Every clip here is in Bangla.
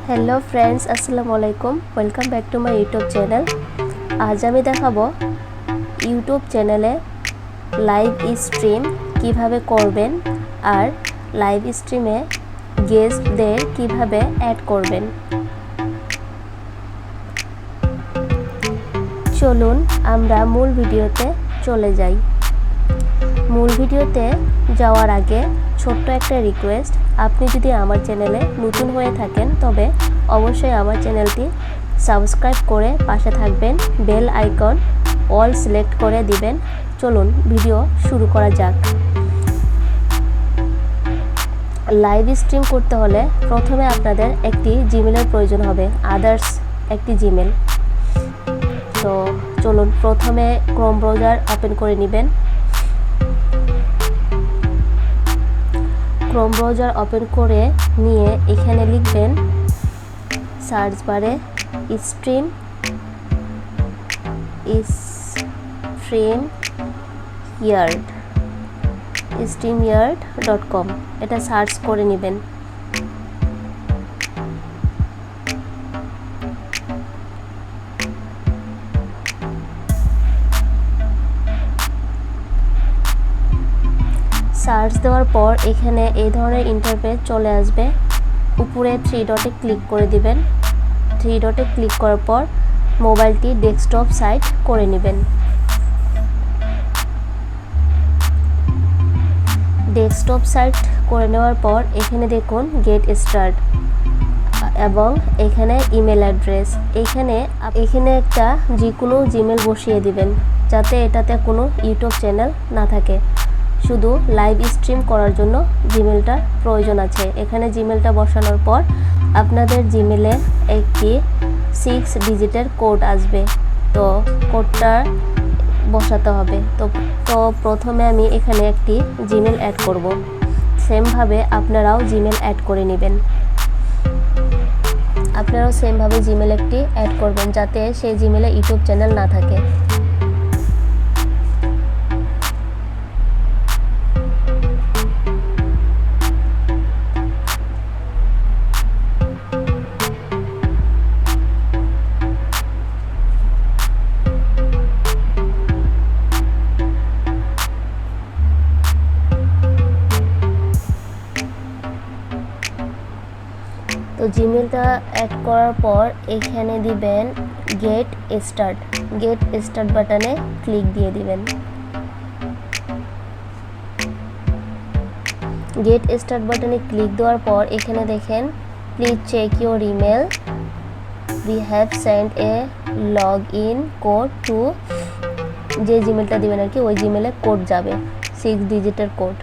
हेलो फ्रेंड्स अस्सलामु आलैकुम welcome back to my YouTube channel. आज आमी देखाबो यूट्यूब चैनेले लाइव स्ट्रीम किभाबे करबेन और लाइव स्ट्रीमे गेस्टदेर किभाबे ऐड करबेन। चलुन आमरा मूल भिडियोते चले जाई। मूल भिडियोते जाওয়ার आगे छोट्ट একটা रिक्वेस्ट, আপনি যদি আমার চ্যানেলে নতুন হয়ে থাকেন তবে অবশ্যই আমার চ্যানেলটি সাবস্ক্রাইব করে পাশে থাকবেন, বেল আইকন অল সিলেক্ট করে দিবেন। চলুন ভিডিও শুরু করা যাক। লাইভ স্ট্রিম করতে হলে প্রথমে আপনাদের একটি জিমেলের প্রয়োজন হবে, আদার্স একটি জিমেল। তো চলুন প্রথমে ক্রোম ব্রাউজার ওপেন করে নেবেন। ক্রোম ব্রাউজার ওপেন করে নিয়ে এখানে লিখবেন সার্চ বারে streamyard.com এটা সার্চ করে নেবেন। সার্চ দেওয়ার পর এখানে এই ধরনের ইন্টারফেস চলে আসবে। উপরে 3 ডটে ক্লিক করে দিবেন। 3 ডটে ক্লিক করার পর মোবাইলটি ডেস্কটপ সাইট করে নেবেন। ডেস্কটপ সাইট করে নেওয়ার পর এখানে দেখুন গেট স্টার্ট এবং এখানে ইমেল অ্যাড্রেস। এখানে একটা যে কোনো জিমেল বসিয়ে দিবেন যাতে এটাতে কোনো ইউটিউব চ্যানেল না থাকে, শুধু লাইভ স্ট্রিম করার জন্য জিমেলটার প্রয়োজন আছে। এখানে জিমেলটা বসানোর পর আপনাদের জিমেলে একটি 6 ডিজিটের কোড আসবে, তো কোডটা বসাতে হবে। তো প্রথমে আমি এখানে একটি জিমেল অ্যাড করব। সেমভাবে আপনারাও জিমেল অ্যাড করে নেবেন। আপনারাও সেমভাবে জিমেল একটি অ্যাড করবেন যাতে সেই জিমেলে ইউটিউব চ্যানেল না থাকে। তো জিমেলটা অ্যাড করার পর এখানে দিবেন গেট স্টার্ট বাটনে ক্লিক দিয়ে দিবেন। গেট স্টার্ট বাটনে ক্লিক দেওয়ার পর এখানে দেখেন please check your email, we have send a log in code to, যে জিমেলটা দিবেন আর কি ওই জিমেলে কোড যাবে 6 ডিজিটের কোড।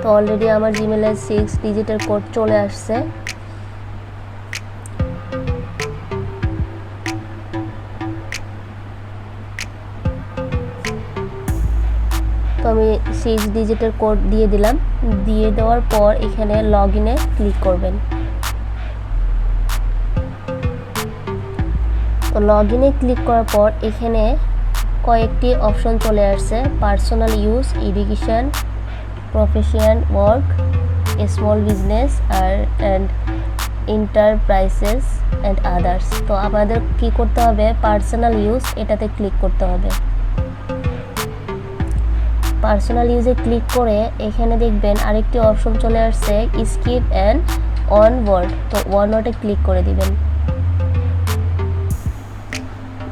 তো অলরেডি আমার জিমেলে 6 ডিজিটের কোড চলে আসছে। তো আমি 6 ডিজিটের কোড দিয়ে দিলাম। দিয়ে দেওয়ার পর এখানে লগ ইনে ক্লিক করবেন। তো লগ ইনে ক্লিক করার পর এখানে কয়েকটি অপশন চলে আসছে, personal use, education, professional work, small business and enterprises and others. তো আমাদের কি করতে হবে, পার্সোনাল ইউজ এটাতে ক্লিক করতে হবে। পার্সোনাল ইউজে ক্লিক করে এখানে দেখবেন আরেকটি অপশন চলে আসছে স্কিপ অ্যান্ড অন ওয়ার্ড। তো ওয়ান ওয়ার্ডে ক্লিক করে দিবেন।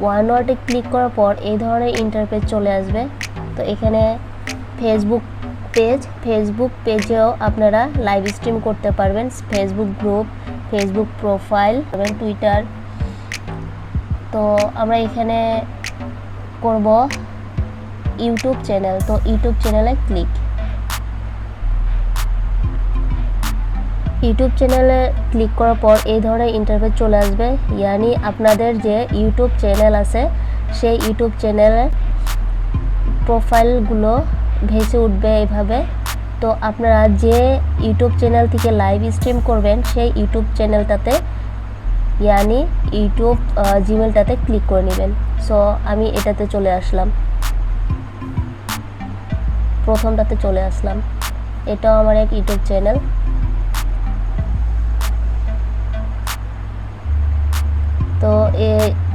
ওয়ান ওয়ার্ডে ক্লিক করার পর এই ধরনের ইন্টারফেস চলে আসবে। তো এখানে ফেসবুক পেজেও আপনারা লাইভ স্ট্রিম করতে পারবেন, ফেসবুক গ্রুপ, ফেসবুক প্রোফাইল এবং টুইটার। তো আমরা এখানে করব ইউটিউব চ্যানেল। তো ইউটিউব চ্যানেলে ক্লিক। ইউটিউব চ্যানেলে ক্লিক করার পর এই ধরনের ইন্টারফেস চলে আসবে, ইয়ানি আপনাদের যে ইউটিউব চ্যানেল আছে সেই ইউটিউব চ্যানেলের প্রোফাইলগুলো ভেসে উঠবে এভাবে। তো আপনারা যে ইউটিউব চ্যানেল থেকে লাইভ স্ট্রিম করবেন সেই ইউটিউব চ্যানেলটাতে ইয়ানি ইউটিউব জিমেলটাতে ক্লিক করে নেবেন। সো আমি এটাতে চলে আসলাম, প্রথমটাতে চলে আসলাম। এটাও আমার এক ইউটিউব চ্যানেল।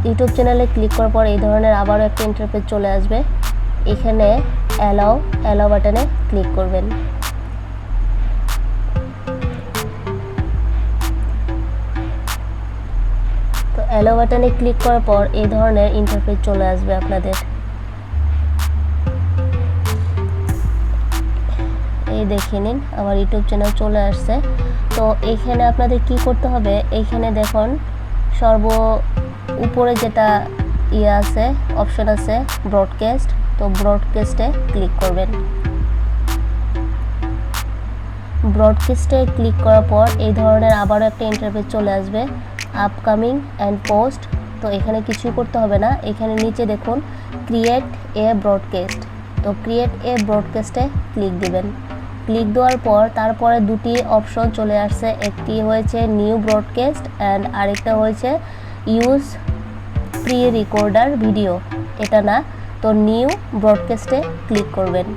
ইউটিউব চ্যানেলে ক্লিক করার পর এই ধরনের আবারও একটা ইন্টারফেস চলে আসবে। এখানে অ্যালাউ বাটনে ক্লিক করবেন। তো অ্যালাউ বাটনে ক্লিক করার পর এই ধরনের ইন্টারফেস চলে আসবে আপনাদের। এই দেখে নিন আমার ইউটিউব চ্যানেল চলে আসছে। তো এখানে আপনাদের কি করতে হবে, এইখানে দেখুন সর্ব উপরে যেটা আছে অপশন আছে ব্রডকাস্ট, তো ব্রডকাস্টে ক্লিক করবেন। ব্রডকাস্টে ক্লিক করার পর এই ধরনের আবারও একটা ইন্টারফেস চলে আসবে আপকামিং অ্যান্ড পোস্ট। তো এখানে কিছুই করতে হবে না, এখানে নিচে দেখুন ক্রিয়েট এ ব্রডকাস্ট, তো ক্রিয়েট এ ব্রডকাস্টে ক্লিক দিবেন। ক্লিক দেওয়ার পর তারপরে দুটি অপশন চলে আসছে, একটি হয়েছে নিউ ব্রডকাস্ট অ্যান্ড আরেকটা হয়েছে ইউজ প্রি রেকর্ডার ভিডিও, এটা না, তো নিউ ব্রডকাস্টে ক্লিক করবেন।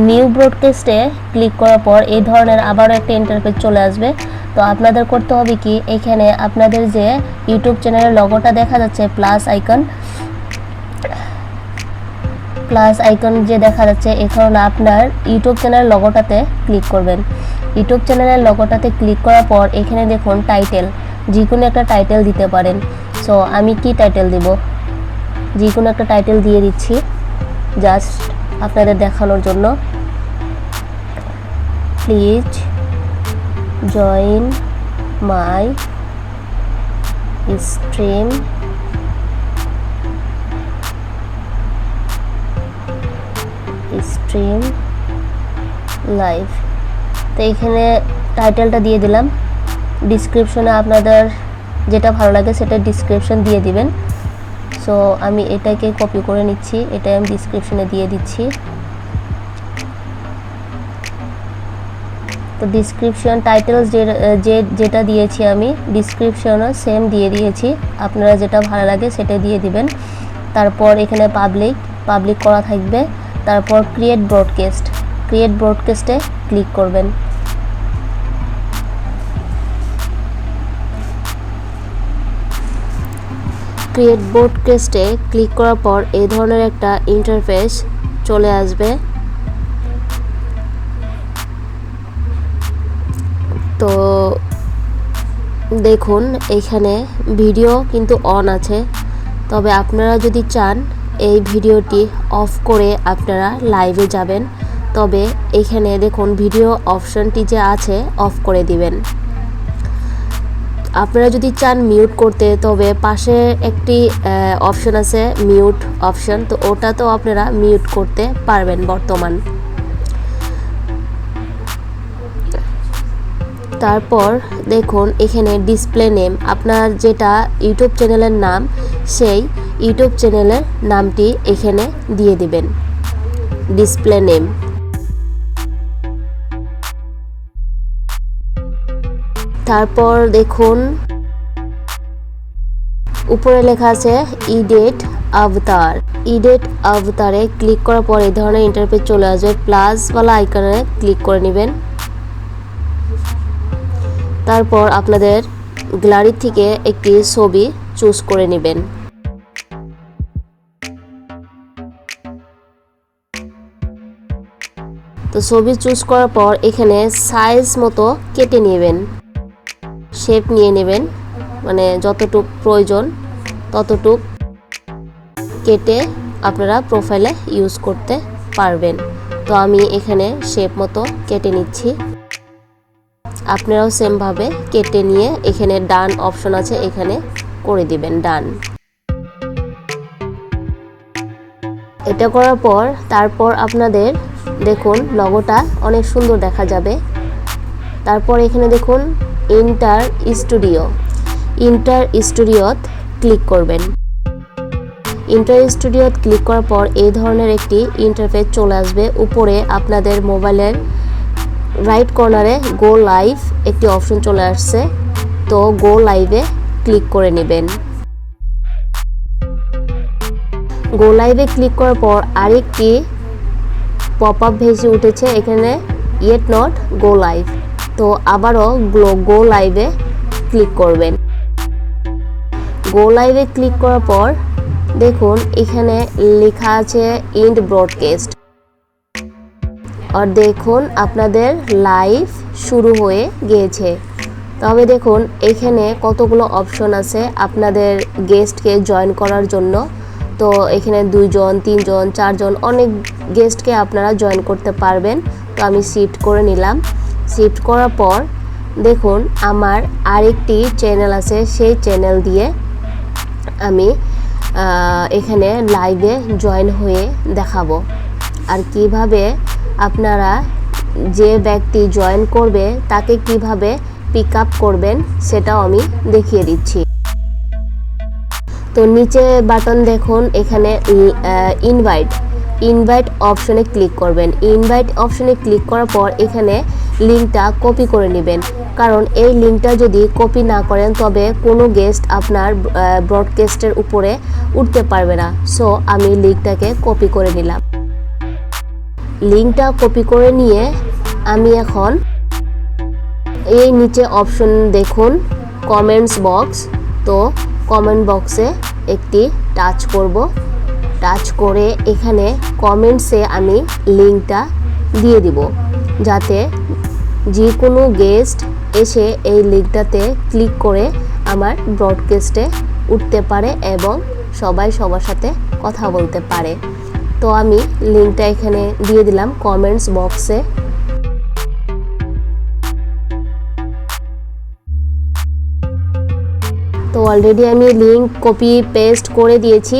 নিউ ব্রডকাস্টে ক্লিক করার পর এই ধরনের আবারও একটা ইন্টারফেস চলে আসবে। তো আপনাদের করতে হবে কি, এখানে আপনাদের যে ইউটিউব চ্যানেলের লগোটা দেখা যাচ্ছে প্লাস আইকন যে দেখা যাচ্ছে, এখানে আপনার ইউটিউব চ্যানেলের লগোটাতে ক্লিক করবেন। ইউটিউব চ্যানেলের লগোটাতে ক্লিক করার পর এখানে দেখুন টাইটেল, যে কোনো একটা টাইটেল দিতে পারেন। সো আমি কি টাইটেল দেব, যে কোনো একটা টাইটেল দিয়ে দিচ্ছি জাস্ট আপনাদের দেখানোর জন্য। Please join my stream live. তো এখানে টাইটেলটা দিয়ে দিলাম। ডিসক্রিপশনে আপনাদের যেটা ভালো লাগে সেটা ডিসক্রিপশন দিয়ে দিবেন। সো আমি এটাকে কপি করে নিচ্ছি, এটাই আমি ডিসক্রিপশনে দিয়ে দিচ্ছি। তো ডিসক্রিপশন টাইটেলস যেটা দিয়েছি আমি ডিসক্রিপশনও সেম দিয়ে দিয়েছি, আপনারা যেটা ভালো লাগে সেটা দিয়ে দিবেন। তারপর এখানে পাবলিক করা থাকবে, তারপর ক্রিয়েট ব্রডকাস্টে ক্লিক করবেন। ক্রিয়েট ব্রডকাস্টে ক্লিক করার পর এই ধরনের একটা ইন্টারফেস চলে আসবে। তো দেখুন এখানে ভিডিও কিন্তু অন আছে, তবে আপনারা যদি চান এই ভিডিওটি অফ করে আপনারা লাইভে যাবেন, তবে এখানে দেখুন ভিডিও অপশনটি যে আছে অফ করে দিবেন। আপনারা যদি চান মিউট করতে, তবে পাশে একটি অপশন আছে মিউট অপশন, তো ওটা তো আপনারা মিউট করতে পারবেন বর্তমান। তারপর দেখুন এখানে ডিসপ্লে নেম, আপনার যেটা ইউটিউব চ্যানেলের নাম সেই ইউটিউব চ্যানেলের নামটি এখানে দিয়ে দিবেন, ডিসপ্লে নেম। তারপর দেখুন উপরে লেখা আছে এডিট আভতারে ক্লিক করার পর এই ধরনের ইন্টারফেস চলে আসবে। প্লাসওয়ালা আইকনে ক্লিক করে নেবেন। তারপর আপনাদের গ্যালারি থেকে একটি ছবি চুজ করে নেবেন। তো ছবি চুজ করার পর এখানে সাইজ মতো কেটে নেবেন, শেপ নিয়ে নেবেন, মানে যতটুক প্রয়োজন ততটুক কেটে আপনারা প্রোফাইলে ইউজ করতে পারবেন। তো আমি এখানে শেপ মতো কেটে নিচ্ছি, আপনারাও সেমভাবে কেটে নিয়ে এখানে ডান অপশন আছে, এখানে করে দিবেন ডান। এটা করার পর তারপর আপনাদের দেখুন লগোটা অনেক সুন্দর দেখা যাবে। তারপর এখানে দেখুন ইন্টার স্টুডিওত ক্লিক করবেন। ইন্টার স্টুডিওত ক্লিক করার পর এই ধরনের একটি ইন্টারফেস চলে আসবে। উপরে আপনাদের মোবাইলের রাইট কর্নারে গো লাইভ একটি অপশন চলে আসছে, তো গো লাইভে ক্লিক করে নেবেন। গো লাইভে ক্লিক করার পর আরেকটি পপআপ ভেসে উঠেছে, এখানে ইয়েট নট গো লাইভ, তো আবারও গো লাইভে ক্লিক করবেন। গো লাইভে ক্লিক করার পর দেখুন এখানে লেখা আছে এন্ড ব্রডকাস্ট, আর দেখুন আপনাদের লাইভ শুরু হয়ে গিয়েছে। তবে দেখুন এখানে কতগুলো অপশন আছে আপনাদের গেস্টকে জয়েন করার জন্য। তো এখানে 2 জন 3 জন 4 জন অনেক গেস্টকে আপনারা জয়েন করতে পারবেন। তো আমি শিফট করে নিলাম। শিফট করার পর দেখুন আমার আরেকটি চ্যানেল আছে, সেই চ্যানেল দিয়ে আমি এখানে লাইভে জয়েন হয়ে দেখাবো। আর কিভাবে আপনারা যে ব্যক্তি জয়েন করবে তাকে কিভাবে পিক আপ করবেন সেটাও আমি দেখিয়ে দিচ্ছি। তো নিচে বাটন দেখুন এখানে ইনভাইট অপশনে ক্লিক করবেন। ইনভাইট অপশনে ক্লিক করার পর এখানে লিঙ্কটা কপি করে নেবেন, কারণ এই লিঙ্কটা যদি কপি না করেন তবে কোনো গেস্ট আপনার ব্রডকাস্টের উপরে উঠতে পারবে না। সো আমি লিঙ্কটাকে কপি করে নিলাম। লিঙ্কটা কপি করে নিয়ে আমি এখন এই নিচে অপশন দেখুন কমেন্টস বক্স, তো কমেন্ট বক্সে একটি টাচ করব। টাচ করে এখানে কমেন্টসে আমি লিঙ্কটা দিয়ে দিব, যাতে যে কোনো গেস্ট এসে এই লিঙ্কটাতে ক্লিক করে আমার ব্রডকাস্টে উঠতে পারে এবং সবাই সবার সাথে কথা বলতে পারে। তো আমি লিঙ্কটা এখানে দিয়ে দিলাম কমেন্টস বক্সে। তো অলরেডি আমি লিঙ্ক কপি পেস্ট করে দিয়েছি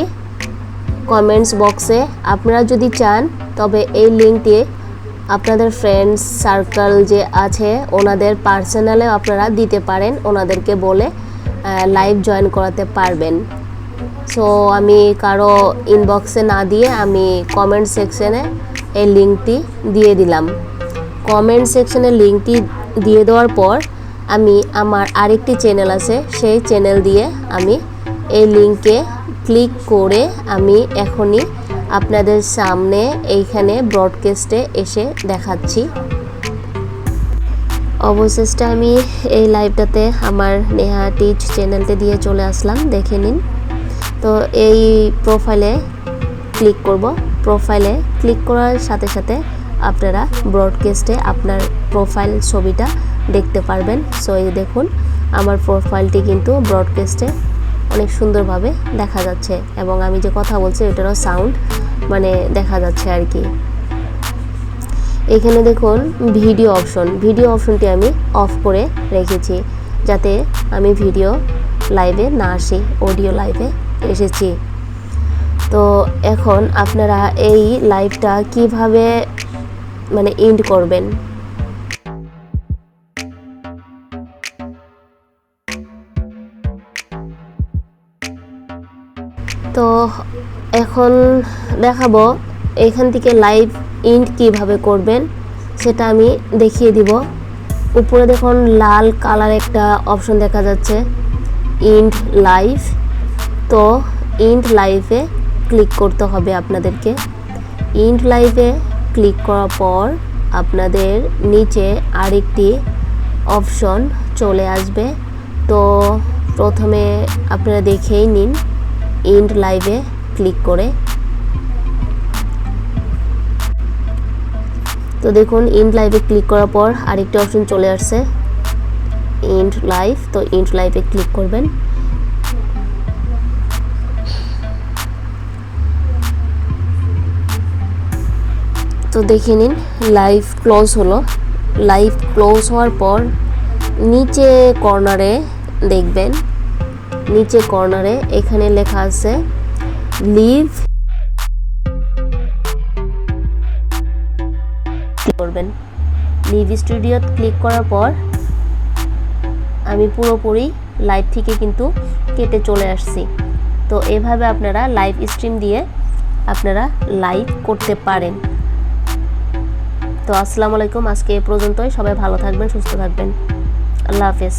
কমেন্টস বক্সে। আপনারা যদি চান তবে এই লিঙ্কটি আপনাদের ফ্রেন্ডস সার্কেল যে আছে ওনাদের পার্সোনালে আপনারা দিতে পারেন, ওনাদেরকে বলে লাইভ জয়েন করাতে পারবেন। সো আমি কারো ইনবক্সে না দিয়ে আমি কমেন্ট সেকশনে এই লিঙ্কটি দিয়ে দিলাম। কমেন্ট সেকশনে লিঙ্কটি দিয়ে দেওয়ার পর আমি আমার আরেকটি চ্যানেল আছে, সেই চ্যানেল দিয়ে আমি এই লিঙ্কে ক্লিক করে আমি এখনই আপনাদের সামনে এইখানে ব্রডকাস্টে এসে দেখাচ্ছি। অবশেষে আমি এই লাইভটাতে আমার নেহাটিচ চ্যানেলতে দিয়ে চলে আসলাম, দেখে নিন। তো এই প্রোফাইলে ক্লিক করব। প্রোফাইলে ক্লিক করার সাথে সাথে আপনারা ব্রডকাস্টে আপনার প্রোফাইল ছবিটা দেখতে পারবেন। সো এই দেখুন আমার প্রোফাইলটি কিন্তু ব্রডকাস্টে অনেক সুন্দরভাবে দেখা যাচ্ছে এবং আমি যে কথা বলছি এটারও সাউন্ড মানে দেখা যাচ্ছে আর কি। এখানে দেখুন ভিডিও অপশনটি আমি অফ করে রেখেছি, যাতে আমি ভিডিও লাইভে না আসি, অডিও লাইভে এসেছি। তো এখন আপনারা এই লাইভটা কিভাবে মানে এন্ড করবেন। তো এখন দেখাবো এখান থেকে লাইভ এন্ড কিভাবে করবেন সেটা আমি দেখিয়ে দিব। উপরে দেখুন লাল কালার একটা অপশন দেখা যাচ্ছে এন্ড লাইভ। তো এন্ড লাইভে ক্লিক করতে হবে আপনাদেরকে। এন্ড লাইভে ক্লিক করার পর আপনাদের নিচে আরেকটি অপশন চলে আসবে। তো প্রথমে আপনারা দেখেই নিন এন্ড লাইভে ক্লিক করে। তো দেখুন এন্ড লাইভে ক্লিক করার পর আরেকটি অপশন চলে আসছে এন্ড লাইভ। তো এন্ড লাইভে ক্লিক করবেন। তো দেখে নিন লাইভ ক্লোজ হলো। লাইভ ক্লোজ হওয়ার পর নিচে কর্নারে দেখবেন, নিচে কর্নারে এখানে লেখা আছে লিভ করবেন। লিভ স্টুডিও ক্লিক করার পর আমি পুরোপুরি লাইভ থেকে কিন্তু কেটে চলে আসছি। তো এভাবে আপনারা লাইভ স্ট্রিম দিয়ে আপনারা লাইভ করতে পারেন। তো আসসালামু আলাইকুম, আজকে এ পর্যন্তই। সবাই ভালো থাকবেন, সুস্থ থাকবেন। আল্লাহ হাফেজ।